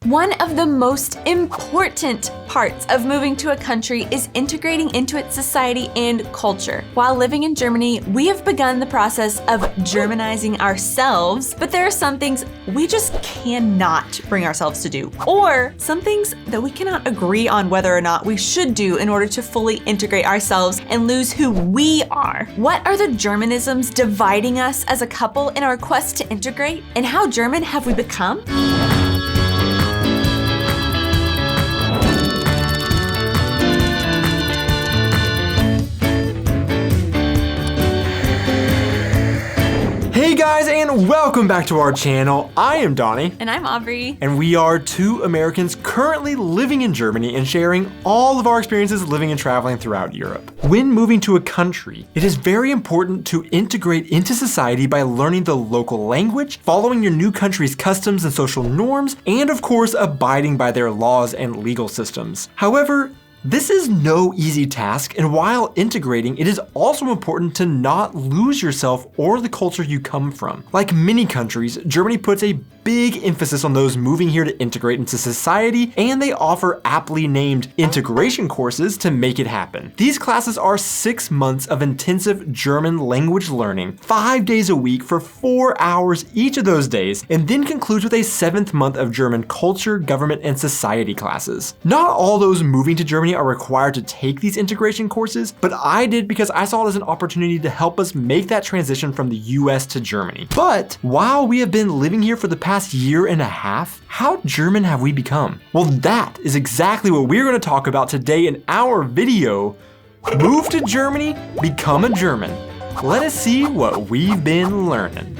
One of the most important parts of moving to a country is integrating into its society and culture. While living in Germany, we have begun the process of Germanizing ourselves, but there are some things we just cannot bring ourselves to do, or some things that we cannot agree on whether or not we should do in order to fully integrate ourselves and lose who we are. What are the Germanisms dividing us as a couple in our quest to integrate, and how German have we become? Hey guys, and welcome back to our channel. I am Donnie. And I'm Aubrey. And we are two Americans currently living in Germany and sharing all of our experiences living and traveling throughout Europe. When moving to a country, it is very important to integrate into society by learning the local language, following your new country's customs and social norms, and of course, abiding by their laws and legal systems. However, this is no easy task, and while integrating, it is also important to not lose yourself or the culture you come from. Like many countries, Germany puts a big emphasis on those moving here to integrate into society, and they offer aptly named integration courses to make it happen. These classes are 6 months of intensive German language learning, 5 days a week for 4 hours each of those days, and then concludes with a 7th month of German culture, government, and society classes. Not all those moving to Germany are required to take these integration courses, but I did because I saw it as an opportunity to help us make that transition from the US to Germany. But while we have been living here for the past year and a half, how German have we become? Well, that is exactly what we're going to talk about today in our video, Move to Germany, Become a German. Let us see what we've been learning.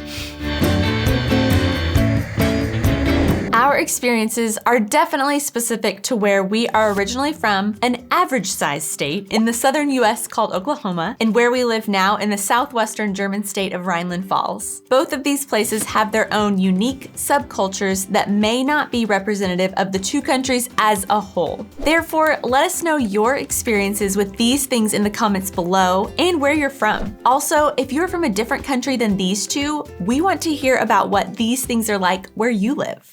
Our experiences are definitely specific to where we are originally from, an average-sized state in the southern US called Oklahoma, and where we live now in the southwestern German state of Rhineland-Pfalz. Both of these places have their own unique subcultures that may not be representative of the two countries as a whole. Therefore, let us know your experiences with these things in the comments below and where you're from. Also, if you're from a different country than these two, we want to hear about what these things are like where you live.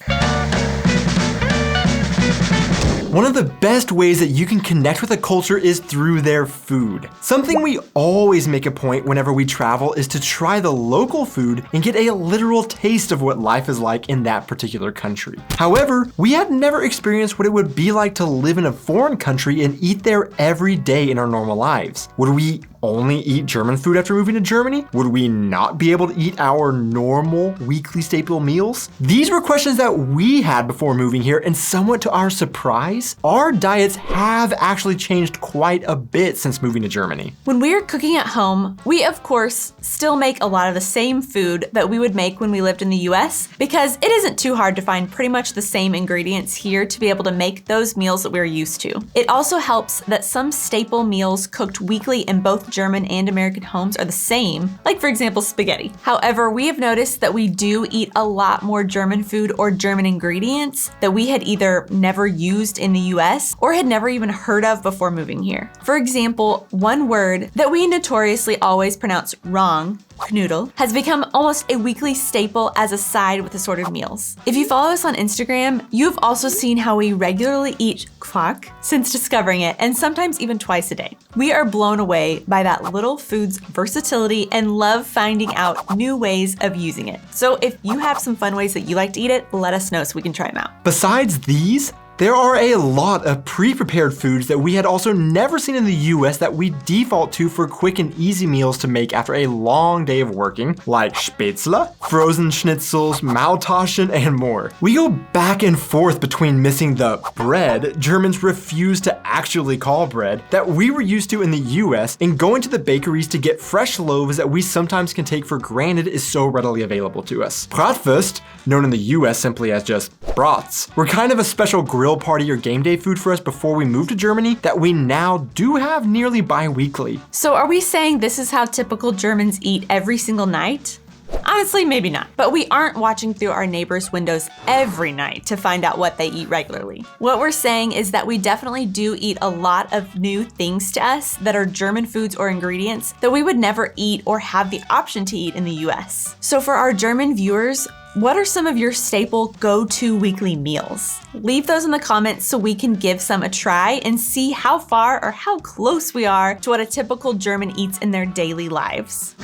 One of the best ways that you can connect with a culture is through their food. Something we always make a point whenever we travel is to try the local food and get a literal taste of what life is like in that particular country. However, we had never experienced what it would be like to live in a foreign country and eat there every day in our normal lives. Would we only eat German food after moving to Germany? Would we not be able to eat our normal weekly staple meals? These were questions that we had before moving here, and somewhat to our surprise, our diets have actually changed quite a bit since moving to Germany. When we are cooking at home, we of course still make a lot of the same food that we would make when we lived in the US, because it isn't too hard to find pretty much the same ingredients here to be able to make those meals that we're used to. It also helps that some staple meals cooked weekly in both German and American homes are the same, like for example, spaghetti. However, we have noticed that we do eat a lot more German food or German ingredients that we had either never used in the US or had never even heard of before moving here. For example, one word that we notoriously always pronounce wrong, Knödel, has become almost a weekly staple as a side with assorted meals. If you follow us on Instagram, you've also seen how we regularly eat Quark since discovering it, and sometimes even twice a day. We are blown away by that little food's versatility and love finding out new ways of using it. So if you have some fun ways that you like to eat it, let us know so we can try them out. Besides these, there are a lot of pre-prepared foods that we had also never seen in the US that we default to for quick and easy meals to make after a long day of working, like Spätzle, frozen schnitzels, Maultaschen, and more. We go back and forth between missing the bread Germans refuse to actually call bread that we were used to in the US, and going to the bakeries to get fresh loaves that we sometimes can take for granted is so readily available to us. Bratwurst, known in the US simply as just brats, were kind of a special grill party or game day food for us before we moved to Germany that we now do have nearly bi-weekly. So are we saying this is how typical Germans eat every single night? Honestly, maybe not. But we aren't watching through our neighbors' windows every night to find out what they eat regularly. What we're saying is that we definitely do eat a lot of new things to us that are German foods or ingredients that we would never eat or have the option to eat in the US. So for our German viewers, what are some of your staple go-to weekly meals? Leave those in the comments so we can give some a try and see how far or how close we are to what a typical German eats in their daily lives.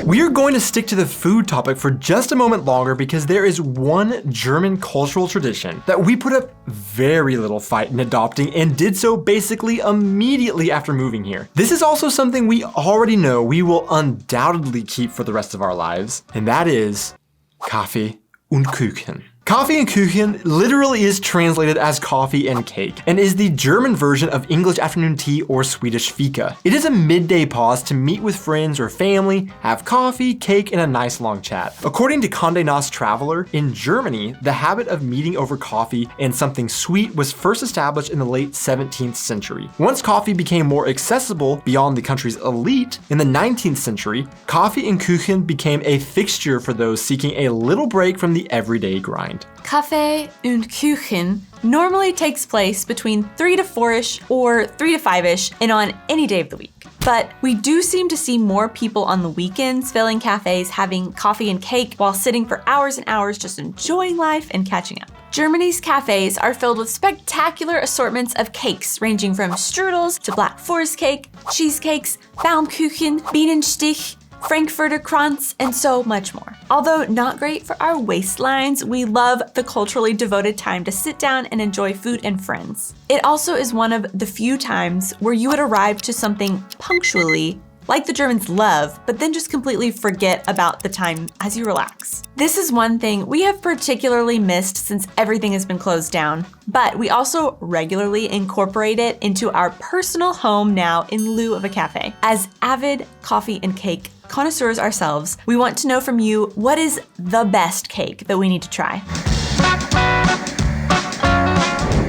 We are going to stick to the food topic for just a moment longer because there is one German cultural tradition that we put up very little fight in adopting and did so basically immediately after moving here. This is also something we already know we will undoubtedly keep for the rest of our lives, and that is Kaffee und Kuchen. Coffee and Kuchen literally is translated as coffee and cake and is the German version of English afternoon tea or Swedish fika. It is a midday pause to meet with friends or family, have coffee, cake, and a nice long chat. According to Condé Nast Traveler, in Germany, the habit of meeting over coffee and something sweet was first established in the late 17th century. Once coffee became more accessible beyond the country's elite, in the 19th century, coffee and Kuchen became a fixture for those seeking a little break from the everyday grind. Kaffee und Kuchen normally takes place between 3 to 4-ish or 3 to 5-ish and on any day of the week. But we do seem to see more people on the weekends filling cafes having coffee and cake while sitting for hours and hours just enjoying life and catching up. Germany's cafes are filled with spectacular assortments of cakes ranging from strudels to Black Forest cake, cheesecakes, Baumkuchen, Bienenstich, Frankfurter Kranz, and so much more. Although not great for our waistlines, we love the culturally devoted time to sit down and enjoy food and friends. It also is one of the few times where you would arrive to something punctually, like the Germans love, but then just completely forget about the time as you relax. This is one thing we have particularly missed since everything has been closed down, but we also regularly incorporate it into our personal home now in lieu of a cafe. As avid coffee and cake connoisseurs ourselves, we want to know from you, what is the best cake that we need to try?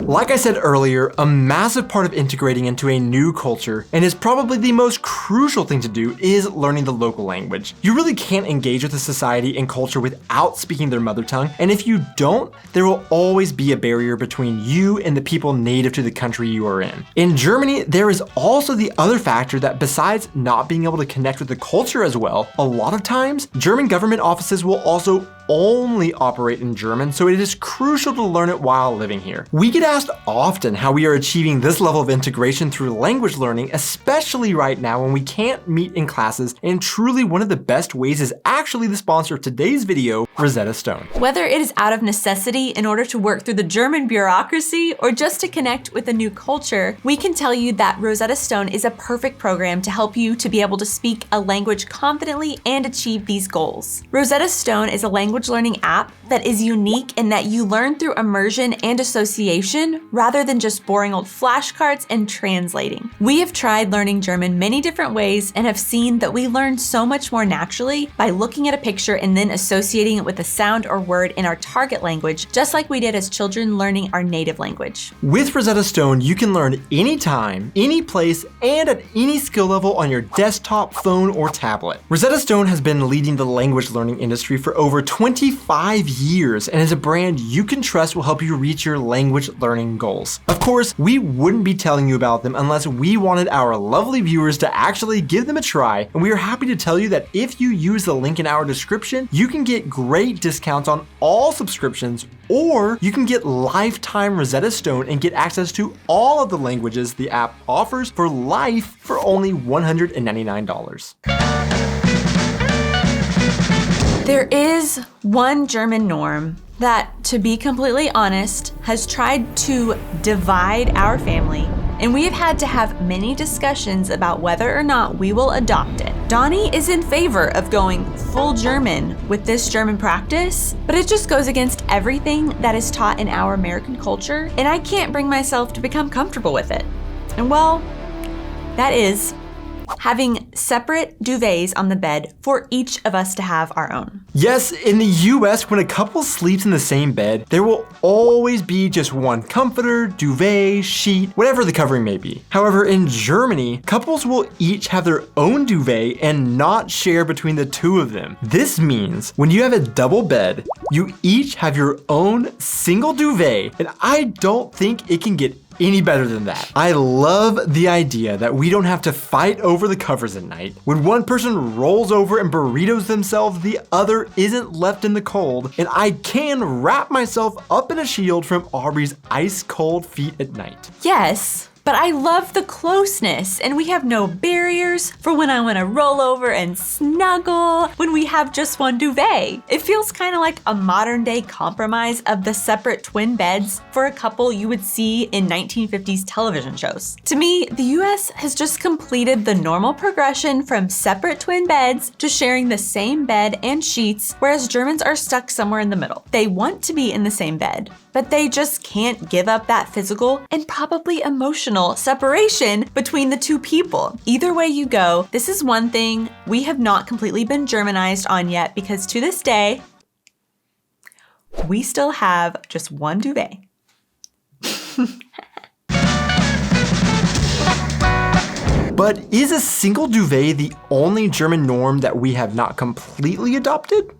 Like I said earlier, a massive part of integrating into a new culture, and is probably the most crucial thing to do, is learning the local language. You really can't engage with a society and culture without speaking their mother tongue, and if you don't, there will always be a barrier between you and the people native to the country you are in. In Germany, there is also the other factor that besides not being able to connect with the culture as well, a lot of times, German government offices will also only operate in German, so it is crucial to learn it while living here. We get asked often how we are achieving this level of integration through language learning, especially right now when we can't meet in classes, and truly one of the best ways is actually the sponsor of today's video, Rosetta Stone. Whether it is out of necessity in order to work through the German bureaucracy or just to connect with a new culture, we can tell you that Rosetta Stone is a perfect program to help you to be able to speak a language confidently and achieve these goals. Rosetta Stone is a language learning app that is unique in that you learn through immersion and association rather than just boring old flashcards and translating. We have tried learning German many different ways and have seen that we learn so much more naturally by looking at a picture and then associating it with a sound or word in our target language, just like we did as children learning our native language. With Rosetta Stone, you can learn anytime, any place, and at any skill level on your desktop, phone, or tablet. Rosetta Stone has been leading the language learning industry for over 25 years and is a brand you can trust will help you reach your language learning goals. Of course, we wouldn't be telling you about them unless we wanted our lovely viewers to actually give them a try, and we are happy to tell you that if you use the link in our description, you can get great discounts on all subscriptions, or you can get lifetime Rosetta Stone and get access to all of the languages the app offers for life for only $199. There is one German norm that, to be completely honest, has tried to divide our family, and we have had to have many discussions about whether or not we will adopt it. Donnie is in favor of going full German with this German practice, but it just goes against everything that is taught in our American culture, and I can't bring myself to become comfortable with it. And well, that is having separate duvets on the bed for each of us to have our own. Yes, in the US, when a couple sleeps in the same bed, there will always be just one comforter, duvet, sheet, whatever the covering may be. However, in Germany, couples will each have their own duvet and not share between the two of them. This means when you have a double bed, you each have your own single duvet, and I don't think it can get any better than that. I love the idea that we don't have to fight over the covers at night. When one person rolls over and burritos themselves, the other isn't left in the cold, and I can wrap myself up in a shield from Aubrey's ice cold feet at night. Yes. But I love the closeness, and we have no barriers for when I want to roll over and snuggle when we have just one duvet. It feels kind of like a modern day compromise of the separate twin beds for a couple you would see in 1950s television shows. To me, the US has just completed the normal progression from separate twin beds to sharing the same bed and sheets, whereas Germans are stuck somewhere in the middle. They want to be in the same bed, but they just can't give up that physical and probably emotional separation between the two people. Either way you go, this is one thing we have not completely been Germanized on yet, because to this day, we still have just one duvet. But is a single duvet the only German norm that we have not completely adopted?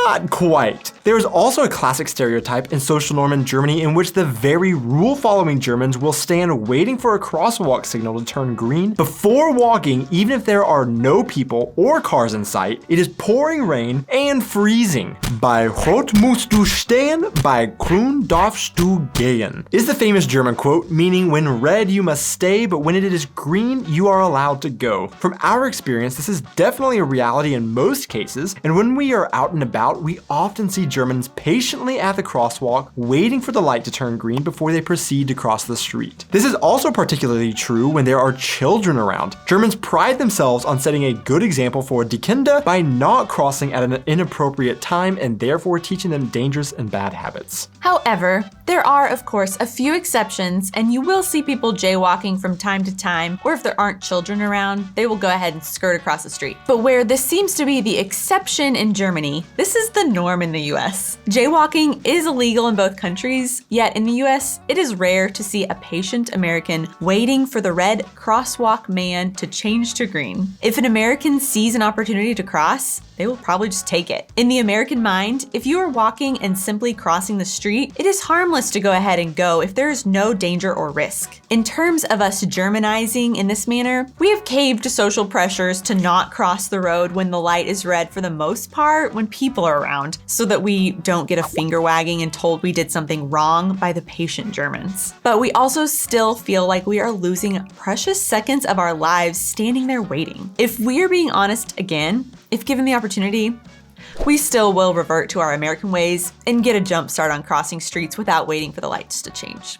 Not quite. There is also a classic stereotype and social norm in Germany in which the very rule-following Germans will stand waiting for a crosswalk signal to turn green before walking, even if there are no people or cars in sight. It is pouring rain and freezing. Bei Rot musst du stehen, bei grün darfst du gehen is the famous German quote, meaning when red you must stay, but when it is green you are allowed to go. From our experience, this is definitely a reality in most cases, and when we are out and about, we often see Germans patiently at the crosswalk waiting for the light to turn green before they proceed to cross the street. This is also particularly true when there are children around. Germans pride themselves on setting a good example for die Kinder by not crossing at an inappropriate time and therefore teaching them dangerous and bad habits. However, there are of course a few exceptions, and you will see people jaywalking from time to time, or if there aren't children around, they will go ahead and skirt across the street. But where this seems to be the exception in Germany, this is the norm in the US. Jaywalking is illegal in both countries, yet in the US, it is rare to see a patient American waiting for the red crosswalk man to change to green. If an American sees an opportunity to cross, they will probably just take it. In the American mind, if you are walking and simply crossing the street, it is harmless to go ahead and go if there is no danger or risk. In terms of us Germanizing in this manner, we have caved to social pressures to not cross the road when the light is red for the most part when people are around, so that we don't get a finger wagging and told we did something wrong by the patient Germans. But we also still feel like we are losing precious seconds of our lives standing there waiting. If we are being honest again, if given the opportunity, we still will revert to our American ways and get a jump start on crossing streets without waiting for the lights to change.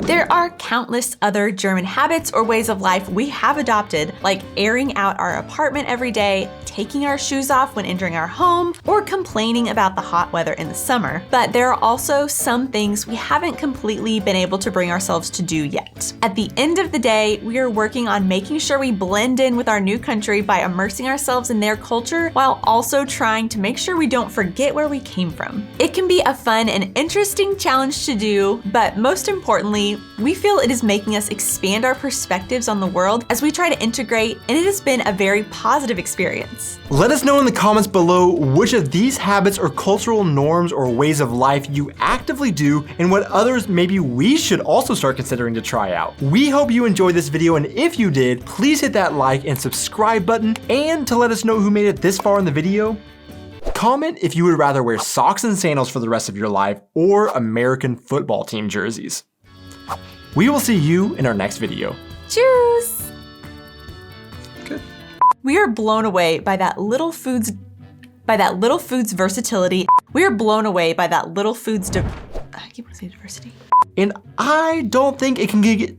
There are countless other German habits or ways of life we have adopted, like airing out our apartment every day, taking our shoes off when entering our home, or complaining about the hot weather in the summer. But there are also some things we haven't completely been able to bring ourselves to do yet. At the end of the day, we are working on making sure we blend in with our new country by immersing ourselves in their culture while also trying to make sure we don't forget where we came from. It can be a fun and interesting challenge to do, but most importantly, we feel it is making us expand our perspectives on the world as we try to integrate, and it has been a very positive experience. Let us know in the comments below which of these habits or cultural norms or ways of life you actively do, and what others maybe we should also start considering to try out. We hope you enjoyed this video, and if you did, please hit that like and subscribe button, and to let us know who made it this far in the video, comment if you would rather wear socks and sandals for the rest of your life or American football team jerseys. We will see you in our next video. Cheers! Good. We are blown away by that little food's versatility. We are blown away by that little food's I keep wanting to say diversity. And I don't think it can get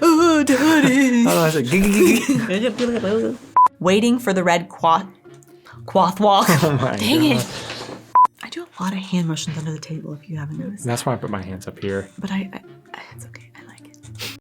Oh, daddy. I said Waiting for the red quath walk. Oh my Dang God. it. I do a lot of hand motions under the table if you haven't noticed. That's why I put my hands up here. But I